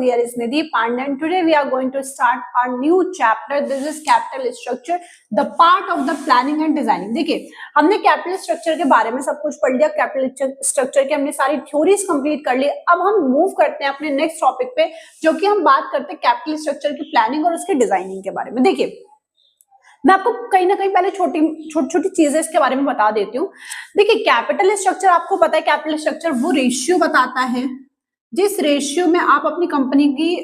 Here is Nidhi Pandey and today we are going to start our new chapter. This is capital structure, the part of the planning and designing. देखिए हमने capital structure के बारे में सब कुछ पढ़ लिया, कैपिटल स्ट्रक्चर की हमने सारी थ्योरीज कंप्लीट कर ली। अब हम मूव करते हैं अपने नेक्स्ट टॉपिक पे, जो कि हम बात करते हैं कैपिटल स्ट्रक्चर की प्लानिंग और उसके डिजाइनिंग के बारे में। देखिए मैं आपको कहीं ना कहीं पहले छोटी चीजें इसके बारे में बता देती हूँ। देखिए कैपिटल स्ट्रक्चर, आपको पता है कैपिटल स्ट्रक्चर वो रेशियो बताता है जिस रेशियो में आप अपनी कंपनी की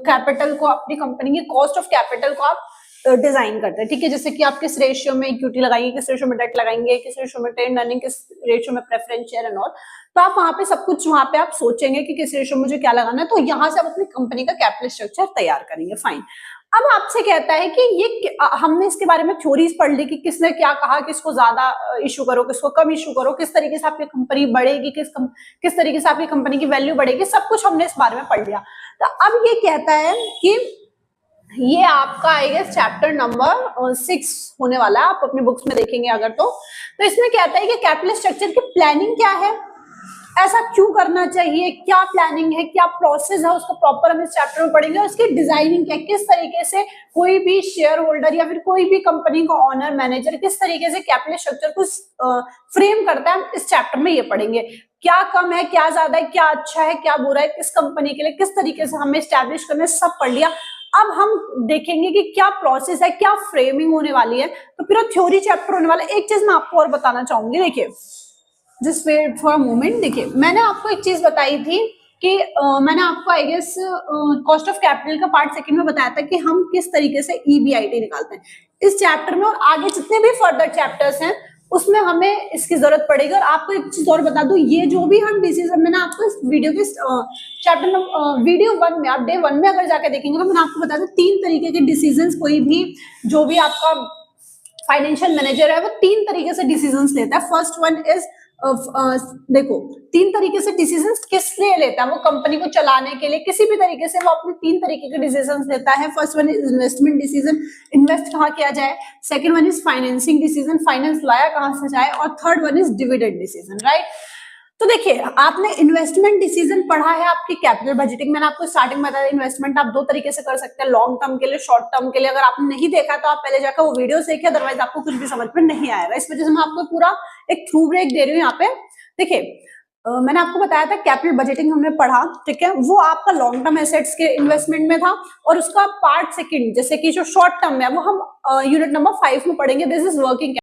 कैपिटल को, अपनी कंपनी की कॉस्ट ऑफ कैपिटल को आप डिजाइन करते हैं। ठीक है, जैसे कि आप किस रेशियो में इक्विटी लगाएंगे, किस रेशियो में डेट लगाएंगे, किस रेशियो में ट्रेंड अर्निंग, किस रेशियो में प्रेफरेंस शेयर एंड ऑल। तो आप वहां पे सब कुछ, वहां पे आप सोचेंगे कि किस रेशियो में मुझे क्या लगाना है, तो यहाँ से आप अपनी कंपनी का कैपिटल स्ट्रक्चर तैयार करेंगे। फाइन। अब आपसे कहता है कि ये हमने इसके बारे में थ्योरीज पढ़ ली कि किसने क्या कहा, किसको ज्यादा इशू करो, किसको कम इशू करो, किस तरीके से आपकी कंपनी बढ़ेगी, किस तरीके से आपकी कंपनी की वैल्यू बढ़ेगी, सब कुछ हमने इस बारे में पढ़ लिया। तो अब ये कहता है कि ये आपका आई गेस चैप्टर नंबर 6 होने वाला है, आप अपनी बुक्स में देखेंगे अगर तो इसमें कहता है कि कैपिटल स्ट्रक्चर की प्लानिंग क्या है, ऐसा क्यों करना चाहिए, क्या प्लानिंग है, क्या प्रोसेस है, उसको प्रॉपर हम इस चैप्टर में पढ़ेंगे। और इसकी डिजाइनिंग क्या, किस तरीके से कोई भी शेयर होल्डर या फिर कोई भी कंपनी का ऑनर मैनेजर किस तरीके से कैपिटल स्ट्रक्चर को फ्रेम करता है, हम इस चैप्टर में ये पढ़ेंगे। क्या कम है, क्या ज्यादा है, क्या अच्छा है, क्या बुरा है, किस कंपनी के लिए किस तरीके से हमें स्टैब्लिश करना है, सब पढ़ लिया। अब हम देखेंगे कि क्या प्रोसेस है, क्या फ्रेमिंग होने वाली है, तो पूरा थ्योरी चैप्टर होने वाला है। एक चीज मैं आपको और बताना चाहूंगी, देखिए just wait for a moment. देखिए मैंने आपको एक चीज बताई थी कि मैंने आपको I guess cost of capital का पार्ट सेकंड में बताया था कि हम किस तरीके से ईबीआईटी निकालते हैं इस चैप्टर में, और आगे जितने भी फर्दर चैप्टर्स हैं उसमें हमें इसकी जरूरत पड़ेगी। और आपको एक चीज और बता दूं, ये जो भी हम डिसीजन, मैंने आपको इस वीडियो के चैप्टर में वीडियो 1 में, आप डे 1 में अगर जाके देखेंगे तो मैंने आपको बताया था 3 तरीके के डिसीजन, कोई भी जो भी आपका फाइनेंशियल मैनेजर है वो 3 तरीके से डिसीजन लेता है। फर्स्ट वन इज देखो 3 तरीके से डिसीजंस किस लिए लेता है, वो कंपनी को चलाने के लिए किसी भी तरीके से वो अपने 3 तरीके के डिसीजंस लेता है। First one is investment decision, invest कहाँ किया जाए। Second one is financing decision, finance लाया कहाँ से जाए। और third one is dividend decision, right. तो देखिए आपने इन्वेस्टमेंट डिसीजन पढ़ा है आपकी कैपिटल बजटिंग, मैंने आपको स्टार्टिंग में बताया इन्वेस्टमेंट आप 2 तरीके से कर सकते हैं, लॉन्ग टर्म के लिए, शॉर्ट टर्म के लिए। अगर आपने नहीं देखा तो आप पहले जाकर वो वीडियो देखिए, अदरवाइज आपको कुछ भी समझ में नहीं आएगा। इस वजह से मैं आपको पूरा एक थ्रू ब्रेक दे रही हूँ यहाँ पे। देखिए मैंने आपको बताया था कैपिटल बजटिंग हमने पढ़ा, ठीक है, वो आपका लॉन्ग टर्म एसेट्स के इन्वेस्टमेंट में था। और उसका पार्ट सेकंड जैसे कि जो शॉर्ट टर्म है वो हम यूनिट नंबर 5 में पढ़ेंगे, दिस इज वर्किंग